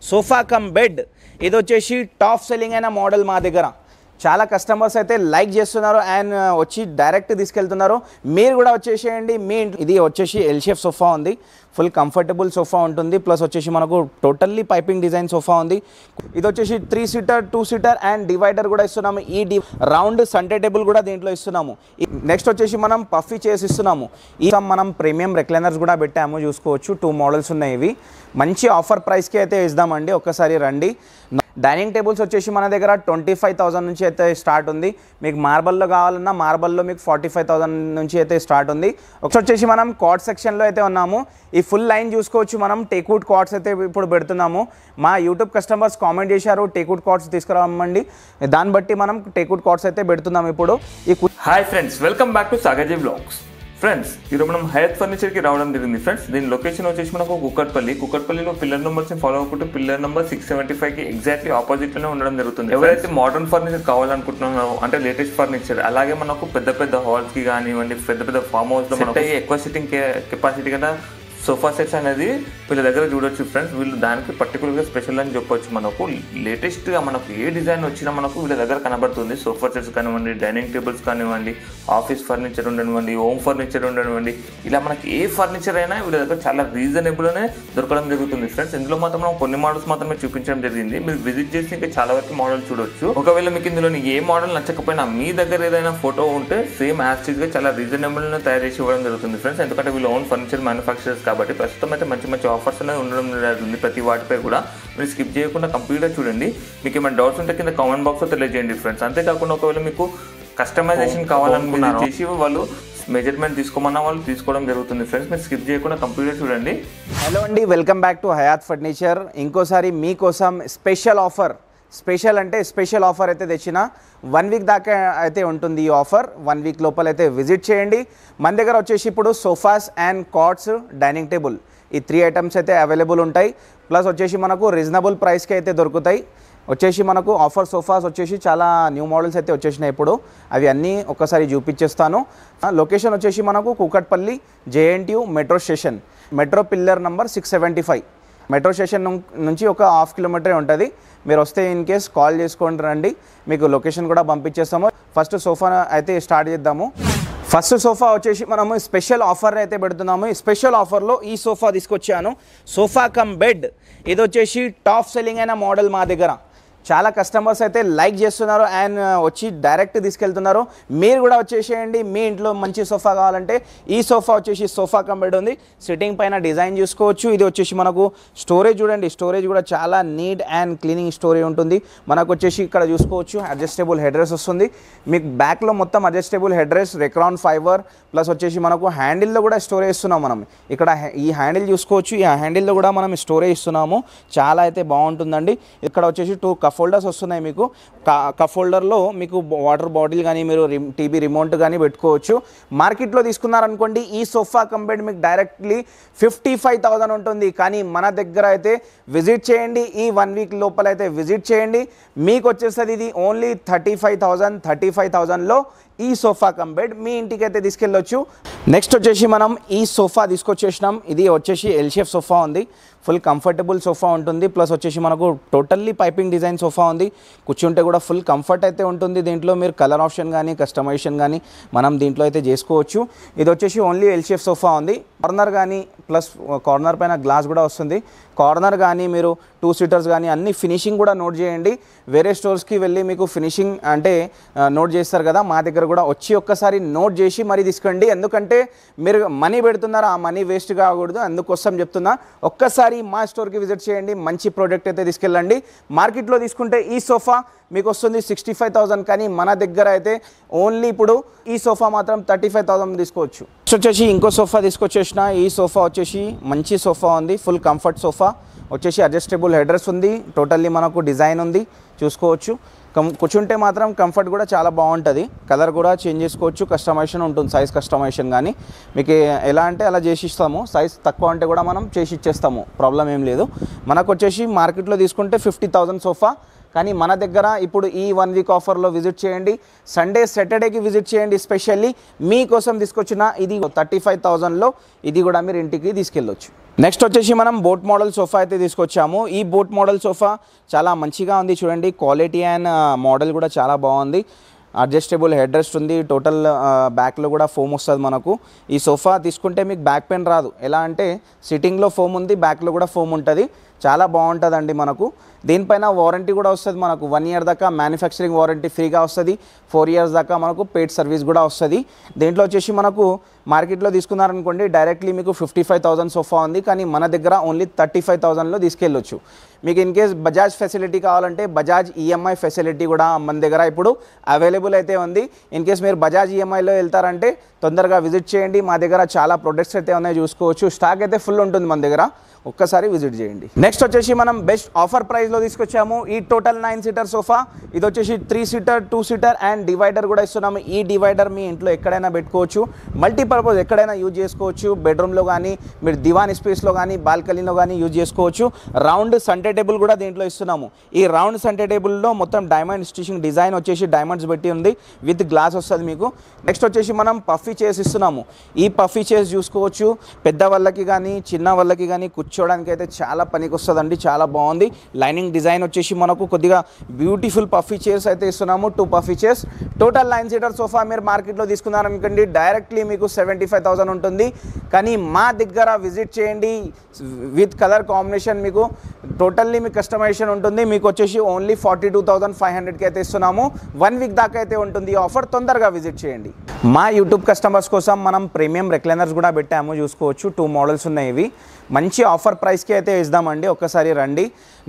Sofa cum bed ఇది వచ్చేసి top selling అయిన మోడల్ మా దగ్గర చాలా కస్టమర్స్ అయితే లైక్ చేస్తున్నారు అండ్ వచ్చి డైరెక్ట్ తీసుకెళ్తున్నారు. మీరు కూడా వచ్చేసేయండి. మీ ఇది వచ్చేసి ఎల్ షేప్ సోఫా ఉంది, ఫుల్ కంఫర్టబుల్ సోఫా ఉంటుంది. ప్లస్ వచ్చేసి మనకు టోటల్లీ పైపింగ్ డిజైన్ సోఫా ఉంది. ఇది వచ్చేసి 3 సీటర్ 2 సీటర్ అండ్ డివైడర్ కూడా ఇస్తున్నాము. ఈ రౌండ్ సండే టేబుల్ కూడా దీంట్లో ఇస్తున్నాము. నెక్స్ట్ వచ్చేసి మనం పఫీ చేసి ఇస్తున్నాము. ఈ మనం ప్రీమియం రెక్లైనర్స్ కూడా పెట్టాము, చూసుకోవచ్చు. 2 మోడల్స్ ఉన్నాయి. ఇవి మంచి ఆఫర్ ప్రైస్కి అయితే ఇద్దామండి, ఒక్కసారి రండి. డైనింగ్ టేబుల్స్ వచ్చేసి మన దగ్గర 25,000 నుంచి అయితే స్టార్ట్ ఉంది. మీకు మార్బల్లో కావాలన్నా మార్బల్లో మీకు 45,000 నుంచి అయితే స్టార్ట్ ఉంది. ఒకసారి వచ్చేసి మనం కాట్ సెక్షన్లో అయితే ఉన్నాము. ఈ ఫుల్ లైన్ చూసుకోవచ్చు. మనం టేక్వుడ్ కాట్స్ అయితే ఇప్పుడు పెడుతున్నాము. మా యూట్యూబ్ కస్టమర్స్ కామెంట్ చేశారు టేక్వుడ్ కాట్స్ తీసుకురామండి, దాన్ని బట్టి మనం టేక్వుడ్ కాట్స్ అయితే పెడుతున్నాము ఇప్పుడు. Hi friends, welcome back to Sagarji vlogs. Friends, ఈరోజు మనం హయత్ ఫర్నిచర్కి రావడం జరిగింది. ఫ్రెండ్స్, దీని లొకేషన్ వచ్చేసి మనకు కుక్కట్పల్లిలో పిల్లర్ నెంబర్స్ని ఫాలో అవ్వకుంటూ పిల్లర్ నెంబర్ 675కి ఎగ్జాక్ట్లీ ఆపోజిట్లోనే ఉండడం జరుగుతుంది. ఎవరైతే మోడర్న్ ఫర్నిచర్ కావాలనుకుంటున్నారో, అంటే లేటెస్ట్ ఫర్నిచర్, అలాగే మనకు పెద్ద పెద్ద హాల్స్కి కానివ్వండి, పెద్ద ఫామ్ హౌస్లో మనకు ఎక్కువ సిట్టింగ్ కెపాసిటీ కన్నా సోఫా సెట్స్ అనేది వీళ్ళ దగ్గర చూడొచ్చు. ఫ్రెండ్స్, వీళ్ళు దానికి పర్టికులర్గా స్పెషల్ అని చెప్పొచ్చు. మనకు లేటెస్ట్గా మనకు ఏ డిజైన్ వచ్చినా మనకు వీళ్ళ దగ్గర కనబడుతుంది. సోఫా సెట్స్ కానివ్వండి, డైనింగ్ టేబుల్స్ కానివ్వండి, ఆఫీస్ ఫర్నిచర్ ఉండనివ్వండి, హోమ్ ఫర్నిచర్ ఉండనివ్వండి, ఇలా మనకి ఏ ఫర్నిచర్ అయినా వీళ్ళ దగ్గర చాలా రీజనబుల్గానే దొరకడం జరుగుతుంది. ఫ్రెండ్స్, ఇందులో మాత్రం మనం కొన్ని మోడల్స్ మాత్రమే చూపించడం జరిగింది. మీరు విజిట్ చేసి ఇంకా చాలా వరకు మోడల్ చూడొచ్చు. ఒకవేళ మీకు ఇందులో ఏ మోడల్ నచ్చకపోయినా మీ దగ్గర ఏదైనా ఫోటో ఉంటే సేమ్ యాస్టీజ్గా చాలా రీజనబుల్గా తయారు చేసి ఇవ్వడం జరుగుతుంది. ఫ్రెండ్స్, ఎందుకంటే వీళ్ళు ఓన్ ఫర్నిచర్ మ్యానుఫ్యాక్చరర్స్ కాబట్టి ప్రస్తుతం అయితే మంచి ఆఫర్స్ అనేది ఉండడం జరుగుతుంది. ప్రతి వాటిపై కూడా మీరు స్కిప్ చేయకుండా కంప్లీట్గా చూడండి. మీకు ఏమైనా డౌట్స్ ఉంటే కింద కామెంట్ బాక్స్లో తెలియజేయండి. ఫ్రెండ్స్, అంతేకాకుండా ఒకవేళ మీకు కస్టమైజేషన్ కావాలనుకున్నా చేసి వాళ్ళు మెజర్మెంట్ తీసుకోమన్నా వాళ్ళు తీసుకోవడం జరుగుతుంది. ఫ్రెండ్స్, మీరు స్కిప్ చేయకుండా కంప్లీట్గా చూడండి. హలో అండి, welcome back to Hayat furniture. ఇంకోసారి మీకోసం స్పెషల్ అంటే స్పెషల్ ఆఫర్ అయితే తెచ్చిన 1 వీక్ దాకా అయితే ఉంటుంది. ఈ ఆఫర్ 1 వీక్ లోపల అయితే విజిట్ చేయండి. మన దగ్గర వచ్చేసి ఇప్పుడు sofas and cots, dining table, ఈ 3 ఐటమ్స్ అయితే అవైలబుల్ ఉంటాయి. ప్లస్ వచ్చేసి మనకు రీజనబుల్ ప్రైస్కి అయితే దొరుకుతాయి. వచ్చేసి మనకు ఆఫర్ సోఫాస్ వచ్చేసి చాలా న్యూ మోడల్స్ అయితే వచ్చేసినాయి ఇప్పుడు. అవి అన్నీ ఒక్కసారి చూపించేస్తాను. లొకేషన్ వచ్చేసి మనకు Kukatpally JNTU metro station, metro pillar number 675. Metro station నుంచి ఒక 1/2 కిలోమీటరే ఉంటుంది. మీరు వస్తే ఇన్ కేస్ కాల్ చేసుకొని రండి, మీకు లొకేషన్ కూడా పంపించేస్తాము. ఫస్ట్ సోఫా అయితే స్టార్ట్ చేద్దాము. ఫస్ట్ సోఫా వచ్చేసి మనము స్పెషల్ ఆఫర్ అయితే పెడుతున్నాము. ఈ స్పెషల్ ఆఫర్లో ఈ సోఫా తీసుకొచ్చాను, సోఫా కమ్ బెడ్. ఇది వచ్చేసి టాప్ సెల్లింగ్ అయిన మోడల్ మా దగ్గర. చాలా కస్టమర్స్ అయితే లైక్ చేస్తున్నారు అండ్ వచ్చి డైరెక్ట్ తీసుకెళ్తున్నారు. మీరు కూడా వచ్చేసేయండి. మీ ఇంట్లో మంచి సోఫా కావాలంటే ఈ సోఫా వచ్చేసి సోఫా కమ్ బెడ్ ఉంది. సిట్టింగ్ పైన డిజైన్ చూసుకోవచ్చు. ఇది వచ్చేసి మనకు స్టోరేజ్ చూడండి, స్టోరేజ్ కూడా చాలా నీట్ అండ్ క్లీనింగ్ స్టోరేజ్ ఉంటుంది. మనకు వచ్చేసి ఇక్కడ చూసుకోవచ్చు అడ్జస్టబుల్ హెడ్ రెస్ట్ వస్తుంది. మీకు బ్యాక్లో మొత్తం adjustable head rest, Recron fibre, plus వచ్చేసి మనకు హ్యాండిల్లో కూడా స్టోరేజ్ ఇస్తున్నాం మనం. ఇక్కడ ఈ హ్యాండిల్ చూసుకోవచ్చు, ఈ హ్యాండిల్లో కూడా మనం స్టోరేజ్ ఇస్తున్నాము. చాలా అయితే బాగుంటుందండి. ఇక్కడ వచ్చేసి 2 కప్ హోల్డర్స్ వస్తున్నాయి. మీకు కప్ హోల్డర్లో మీకు వాటర్ బాటిల్ కానీ మీరు టీవీ రిమోట్ కానీ పెట్టుకోవచ్చు. మార్కెట్లో తీసుకున్నారనుకోండి ఈ సోఫా కమ్ బెడ్ మీకు డైరెక్ట్లీ 55,000 ఉంటుంది. కానీ మన దగ్గర అయితే విజిట్ చేయండి, ఈ 1 వీక్ లోపల అయితే విజిట్ చేయండి. మీకు వచ్చేస్తుంది ఇది ఓన్లీ 35,000లో ఈ సోఫా కమ్ బెడ్ మీ ఇంటికి అయితే తీసుకెళ్ళొచ్చు. నెక్స్ట్ వచ్చేసి మనం ఈ సోఫా తీసుకొచ్చేసినాం. ఇది వచ్చేసి ఎల్ షేప్ సోఫా ఉంది, ఫుల్ కంఫర్టబుల్ సోఫా ఉంటుంది. ప్లస్ వచ్చేసి మనకు టోటల్లీ పైపింగ్ డిజైన్ సోఫా ఉంది. కూర్చుంటే కూడా ఫుల్ కంఫర్ట్ అయితే ఉంటుంది. దీంట్లో మీరు కలర్ ఆప్షన్ కానీ కస్టమైజేషన్ కానీ మనం దీంట్లో అయితే చేసుకోవచ్చు. ఇది వచ్చేసి ఓన్లీ ఎల్ షేప్ సోఫా ఉంది. కార్నర్ కానీ ప్లస్ కార్నర్ పైన గ్లాస్ కూడా వస్తుంది. కార్నర్ కానీ మీరు 2 సీటర్స్ కానీ అన్ని ఫినిషింగ్ కూడా నోట్ చేయండి. వేరే స్టోర్స్కి వెళ్ళి మీకు ఫినిషింగ్ అంటే నోట్ చేస్తారు కదా, మా దగ్గర కూడా వచ్చి ఒక్కసారి నోట్ చేసి మరీ తీసుకోండి. ఎందుకంటే మీరు మనీ పెడుతున్నారు, ఆ మనీ వేస్ట్ కాకూడదు, అందుకోసం చెప్తున్నా. ఒక్కసారి మా స్టోర్కి విజిట్ చేయండి, మంచి ప్రోడక్ట్ అయితే తీసుకెళ్ళండి. మార్కెట్లో తీసుకుంటే ఈ సోఫా మీకు వస్తుంది 65,000, కానీ మన దగ్గర అయితే ఓన్లీ ఇప్పుడు ఈ సోఫా మాత్రం 35,000 తీసుకోవచ్చు. వచ్చేసి ఇంకో సోఫా తీసుకొచ్చేసిన. ఈ సోఫా వచ్చేసి మంచి సోఫా ఉంది, ఫుల్ కంఫర్ట్ సోఫా వచ్చేసి అడ్జస్టబుల్ హెడ్ రెస్ట్ ఉంది. టోటల్లీ మనకు డిజైన్ ఉంది, చూసుకోవచ్చు. కూర్చుంటే మాత్రం కంఫర్ట్ కూడా చాలా బాగుంటుంది. కలర్ కూడా చేంజ్ చేసుకోవచ్చు, కస్టమైజేషన్ ఉంటుంది, సైజ్ కస్టమైజేషన్ కానీ మీకు ఎలా అంటే అలా చేసి ఇస్తాము. సైజ్ తక్కువ అంటే కూడా మనం చేసి ఇచ్చేస్తాము, ప్రాబ్లం ఏం లేదు. మనకు వచ్చేసి మార్కెట్లో తీసుకుంటే 50,000 సోఫా, కానీ మన దగ్గర ఇప్పుడు ఈ 1 వీక్ ఆఫర్లో విజిట్ చేయండి. సండే సాటర్డేకి విజిట్ చేయండి. స్పెషల్లీ మీకోసం తీసుకొచ్చిన ఇది 35,000లో ఇది కూడా మీరు ఇంటికి తీసుకెళ్ళొచ్చు. నెక్స్ట్ వచ్చేసి మనం బోట్ మోడల్ సోఫా అయితే తీసుకొచ్చాము. ఈ బోట్ మోడల్ సోఫా చాలా మంచిగా ఉంది చూడండి. క్వాలిటీ అండ్ మోడల్ కూడా చాలా బాగుంది. అడ్జస్టబుల్ హెడ్ రెస్ట్ ఉంది. టోటల్ బ్యాక్లో కూడా ఫోమ్ వస్తుంది మనకు. ఈ సోఫా తీసుకుంటే మీకు బ్యాక్ పెయిన్ రాదు. ఎలా అంటే సిట్టింగ్లో ఫోమ్ ఉంది, బ్యాక్లో కూడా ఫోమ్ ఉంటుంది. చాలా బాగుంటుందండి మనకు. దీనిపైన వారంటీ కూడా వస్తుంది మనకు. 1 year దాకా మ్యానుఫ్యాక్చరింగ్ వారంటీ ఫ్రీగా వస్తుంది. 4 years దాకా మనకు పెయిడ్ సర్వీస్ కూడా వస్తుంది. దీంట్లో వచ్చేసి మనకు మార్కెట్లో తీసుకున్నారనుకోండి డైరెక్ట్లీ మీకు 55,000 సోఫా ఉంది, కానీ మన దగ్గర ఓన్లీ 35,000లో తీసుకెళ్ళొచ్చు. మీకు ఇన్ కేస్ బజాజ్ ఫెసిలిటీ కావాలంటే బజాజ్ ఈఎంఐ ఫెసిలిటీ కూడా మన దగ్గర ఇప్పుడు అవైలబుల్ అయితే ఉంది. ఇన్ కేస్ మీరు బజాజ్ ఈఎంఐలో వెళ్తారంటే తొందరగా విజిట్ చేయండి. మా దగ్గర చాలా ప్రొడక్ట్స్ అయితే ఉన్నాయి, చూసుకోవచ్చు. స్టాక్ అయితే ఫుల్ ఉంటుంది మన దగ్గర, ఒక్కసారి విజిట్ చేయండి. నెక్స్ట్ వచ్చేసి మనం బెస్ట్ ఆఫర్ ప్రైస్లో తీసుకొచ్చాము ఈ టోటల్ 9 seater సోఫా. ఇది వచ్చేసి 3 seater 2 seater అండ్ డివైడర్ కూడా ఇస్తున్నాము. ఈ డివైడర్ మీ ఇంట్లో ఎక్కడైనా పెట్టుకోవచ్చు, మల్టీపర్పస్ ఎక్కడైనా యూజ్ చేసుకోవచ్చు. బెడ్రూమ్లో కానీ, మీరు దివాన్ స్పేస్లో కానీ, బాల్కనీలో కానీ యూజ్ చేసుకోవచ్చు. రౌండ్ సంటే టేబుల్ కూడా దీంట్లో ఇస్తున్నాము. ఈ రౌండ్ సంటే టేబుల్లో మొత్తం డైమండ్ స్టిచింగ్ డిజైన్ వచ్చేసి డైమండ్స్ పెట్టి ఉంది, విత్ గ్లాస్ వస్తుంది మీకు. నెక్స్ట్ వచ్చేసి మనం పఫీ చైర్స్ ఇస్తున్నాము. ఈ పఫీ చైర్స్ చూసుకోవచ్చు. పెద్ద వాళ్ళకి కానీ చిన్న వాళ్ళకి కానీ కూర్చోవడానికి అయితే చాలా పనికి వస్తుందండి. చాలా బాగుంది. లైనింగ్ డిజైన్ వచ్చేసి మనకు కొద్దిగా బ్యూటిఫుల్ పఫీ చైర్స్ అయితే ఇస్తున్నాము. 2 puffy chairs. Total 9 seater sofa మీరు మార్కెట్లో తీసుకున్నారనుకోండి డైరెక్ట్లీ మీకు 75,000 ఉంటుంది, కానీ మా దగ్గర విజిట్ చేయండి. విత్ కలర్ కాంబినేషన్ మీకు టోటల్లీ మీకు కస్టమైజేషన్ ఉంటుంది. మీకు వచ్చేసి ఓన్లీ 42,500కి అయితే ఇస్తున్నాము. 1 week దాకా అయితే ఉంటుంది ఈ ఆఫర్. తొందరగా విజిట్ చేయండి. మా యూట్యూబ్ కస్టమర్స్ కోసం మనం ప్రీమియం రెక్లైనర్స్ కూడా పెట్టాము, చూసుకోవచ్చు. 2 మోడల్స్ ఉన్నాయి. ఇవి మంచి ఆఫర్ ప్రైస్కి అయితే ఇద్దామండి, ఒక్కసారి రండి.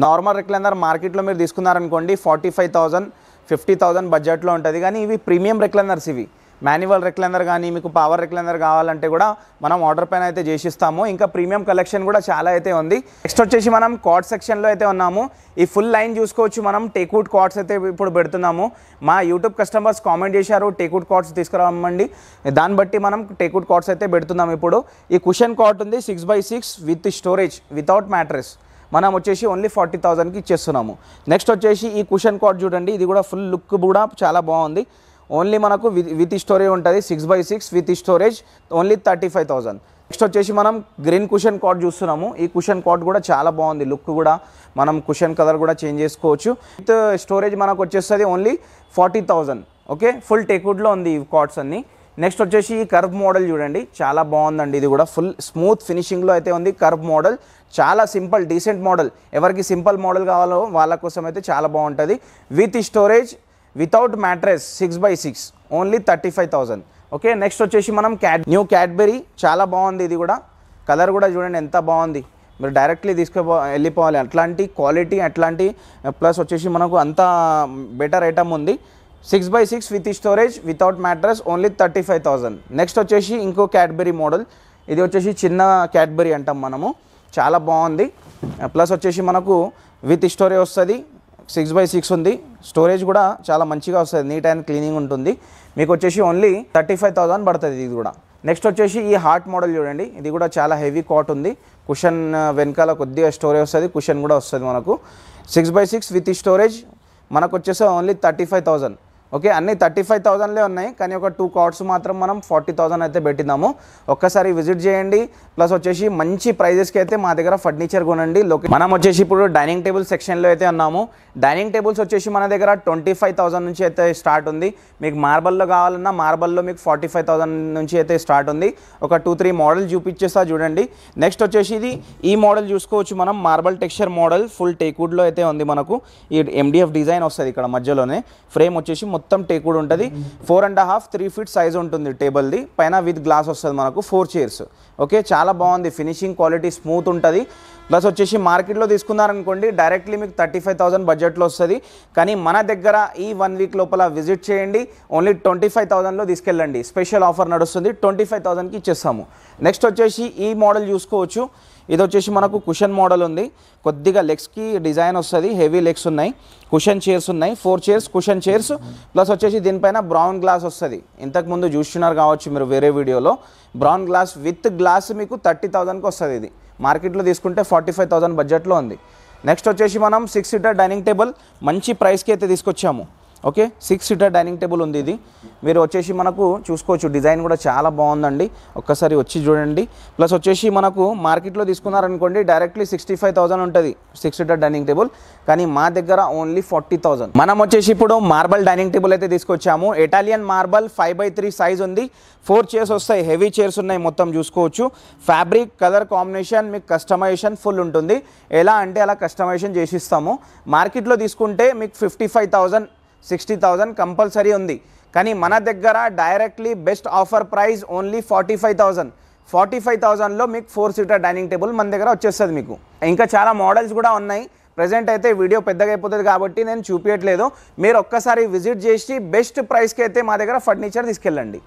నార్మల్ రెక్లైనర్ మార్కెట్లో మీరు తీసుకున్నారనుకోండి 45,000 50,000 బడ్జెట్లో ఉంటుంది, కానీ ఇవి ప్రీమియం రెక్లైనర్స్. ఇవి మాన్యువల్ రెక్లైనర్ కానీ మీకు పవర్ రెక్లైనర్ కావాలంటే కూడా మనం ఆర్డర్ పైన అయితే చేసిస్తాము. ఇంకా ప్రీమియం కలెక్షన్ కూడా చాలా అయితే ఉంది. నెక్స్ట్ వచ్చేసి మనం కార్డ్ సెక్షన్లో అయితే ఉన్నాము. ఈ ఫుల్ లైన్ చూసుకోవచ్చు. మనం టేక్వుడ్ కార్డ్స్ అయితే ఇప్పుడు పెడుతున్నాము. మా యూట్యూబ్ కస్టమర్స్ కామెంట్ చేశారు టేక్వుడ్ కార్డ్స్ తీసుకురామండి, దాన్ని బట్టి మనం టేక్వుడ్ కార్డ్స్ అయితే పెడుతున్నాం ఇప్పుడు. ఈ కుషన్ కార్డ్ ఉంది 6x6 with storage without mattress. మనం వచ్చేసి ఓన్లీ 40,000కి ఇచ్చేస్తున్నాము. నెక్స్ట్ వచ్చేసి ఈ కుషన్ కార్డ్ చూడండి. ఇది కూడా ఫుల్ లుక్ కూడా చాలా బాగుంది. ఓన్లీ మనకు విత్ స్టోరేజ్ ఉంటుంది. 6x6 with storage only 35,000. Next వచ్చేసి మనం గ్రీన్ కుషన్ కార్డ్ చూస్తున్నాము. ఈ కుషన్ కార్డ్ కూడా చాలా బాగుంది. లుక్ కూడా మనం కుషన్ కలర్ కూడా చేంజ్ చేసుకోవచ్చు. విత్ స్టోరేజ్ మనకు వచ్చేస్తుంది ఓన్లీ 40,000. ఓకే, ఫుల్ టేక్వుడ్లో ఉంది ఈ కార్డ్స్ అన్నీ. నెక్స్ట్ వచ్చేసి ఈ కర్వ్ మోడల్ చూడండి, చాలా బాగుందండి. ఇది కూడా ఫుల్ స్మూత్ ఫినిషింగ్లో అయితే ఉంది. కర్వ్ మోడల్ చాలా సింపుల్ డీసెంట్ మోడల్. ఎవరికి సింపుల్ మోడల్ కావాలో వాళ్ళ కోసం అయితే చాలా బాగుంటుంది. With storage without mattress 6x6 only 35,000. Okay, next వచ్చేసి మనం న్యూ క్యాడ్బెరీ, చాలా బాగుంది. ఇది కూడా కలర్ కూడా చూడండి ఎంత బాగుంది. మీరు డైరెక్ట్లీ వెళ్ళిపోవాలి. అట్లాంటి క్వాలిటీ, అట్లాంటి ప్లస్ వచ్చేసి మనకు అంత బెటర్ ఐటమ్ ఉంది. 6x6 with storage without mattress only 35,000. Next వచ్చేసి ఇంకో క్యాడ్బెరీ మోడల్. ఇది వచ్చేసి చిన్న క్యాడ్బెరీ అంటాం మనము. చాలా బాగుంది. ప్లస్ వచ్చేసి మనకు విత్ స్టోరేజ్ వస్తుంది. 6x6 ఉంది. స్టోరేజ్ కూడా చాలా మంచిగా వస్తుంది, నీట్ అండ్ క్లీనింగ్ ఉంటుంది. మీకు వచ్చేసి ఓన్లీ 35,000 పడుతుంది ఇది కూడా. నెక్స్ట్ వచ్చేసి ఈ హార్ట్ మోడల్ చూడండి. ఇది కూడా చాలా హెవీ కాట్ ఉంది. కుషన్ వెనకాల కొద్దిగా స్టోరేజ్ వస్తుంది, కుషన్ కూడా వస్తుంది మనకు. 6x6 విత్ స్టోరేజ్ మనకు వచ్చేసి ఓన్లీ 35,000. ఓకే, అన్నీ 35,000లే ఉన్నాయి, కానీ ఒక 2 కార్డ్స్ మాత్రం మనం 40,000 అయితే పెట్టినాము. ఒక్కసారి విజిట్ చేయండి. ప్లస్ వచ్చేసి మంచి ప్రైజెస్కి అయితే మా దగ్గర ఫర్నిచర్ కొనండి. మనం వచ్చేసి ఇప్పుడు డైనింగ్ టేబుల్ సెక్షన్లో అయితే ఉన్నాము. డైనింగ్ టేబుల్స్ వచ్చేసి మన దగ్గర 25,000 నుంచి అయితే స్టార్ట్ ఉంది. మీకు మార్బల్లో కావాలన్నా మార్బల్లో మీకు 45,000 నుంచి అయితే స్టార్ట్ ఉంది. ఒక 2-3 మోడల్ చూపించేస్తా చూడండి. నెక్స్ట్ వచ్చేసి ఈ మోడల్ చూసుకోవచ్చు మనం. మార్బల్ టెక్స్చర్ మోడల్ ఫుల్ టేక్వుడ్లో అయితే ఉంది మనకు. ఈ MDF డిజైన్ వస్తుంది ఇక్కడ మధ్యలోనే. ఫ్రేమ్ వచ్చేసి మొత్తం టేక్వుడ్ ఉంటుంది. 4.5 3 feet సైజ్ ఉంటుంది టేబుల్ది. పైన విత్ గ్లాస్ వస్తుంది మనకు. 4 chairs. ఓకే, చాలా బాగుంది. ఫినిషింగ్ క్వాలిటీ స్మూత్ ఉంటుంది. ప్లస్ వచ్చేసి మార్కెట్లో తీసుకున్నారనుకోండి డైరెక్ట్లీ మీకు 35,000 బడ్జెట్లో వస్తుంది, కానీ మన దగ్గర ఈ 1 week లోపల విజిట్ చేయండి. ఓన్లీ 25,000లో తీసుకెళ్ళండి. స్పెషల్ ఆఫర్ నడుస్తుంది. 25,000కి ఇచ్చేస్తాము. నెక్స్ట్ వచ్చేసి ఈ మోడల్ చూసుకోవచ్చు. ఇది వచ్చేసి మనకు కుషన్ మోడల్ ఉంది. కొద్దిగా లెగ్స్కి డిజైన్ వస్తుంది. హెవీ లెగ్స్ ఉన్నాయి. కుషన్ చైర్స్ ఉన్నాయి. 4 chairs కుషన్ చైర్స్. ప్లస్ వచ్చేసి దీనిపైన బ్రౌన్ గ్లాస్ వస్తుంది. ఇంతకుముందు చూస్తున్నారు కావచ్చు మీరు వేరే వీడియోలో. బ్రౌన్ గ్లాస్ విత్ గ్లాస్ మీకు 30,000కి వస్తుంది. ఇది మార్కెట్లో తీసుకుంటే 45,000 బడ్జెట్లో ఉంది. నెక్స్ట్ వచ్చేసి మనం 6 seater డైనింగ్ టేబుల్ మంచి ప్రైస్కి అయితే తీసుకొచ్చాము. ఓకే 6 సీటర్ డైనింగ్ టేబుల్ ఉంది ఇది మీరు వచ్చేసి మనకు చూసుకోవచ్చు డిజైన్ కూడా చాలా బాగుందండి ఒక్కసారి వచ్చి చూడండి ప్లస్ వచ్చేసి మనకు మార్కెట్లో తీసుకున్నారనుకోండి డైరెక్ట్లీ 65,000 ఉంటుంది 6 సీటర్ డైనింగ్ టేబుల్ కానీ మా దగ్గర ఓన్లీ 40,000 మనం వచ్చేసి ఇప్పుడు మార్బల్ డైనింగ్ టేబుల్ అయితే తీసుకొచ్చాము ఇటాలియన్ మార్బల్ 5x3 సైజ్ ఉంది 4 చైర్స్ వస్తాయి హెవీ చైర్స్ ఉన్నాయి మొత్తం చూసుకోవచ్చు ఫ్యాబ్రిక్ కలర్ కాంబినేషన్ మీకు కస్టమైజేషన్ ఫుల్ ఉంటుంది ఎలా అంటే అలా కస్టమైజేషన్ చేసిస్తాము మార్కెట్లో తీసుకుంటే మీకు 55,000 60,000 కంపల్సరీ ఉంది కానీ మన దగ్గర directly best offer price only 45,000లో మీకు 4 సీటర్ డైనింగ్ టేబుల్ మన దగ్గర వచ్చేస్తుంది మీకు ఇంకా చాలా మోడల్స్ కూడా ఉన్నాయి ప్రెజెంట్ అయితే వీడియో పెద్దగా అయిపోతుంది కాబట్టి నేను చూపించట్లేదు మీరు ఒక్కసారి విజిట్ చేసి బెస్ట్ ప్రైస్కి అయితే మా దగ్గర ఫర్నిచర్ తీసుకెళ్ళండి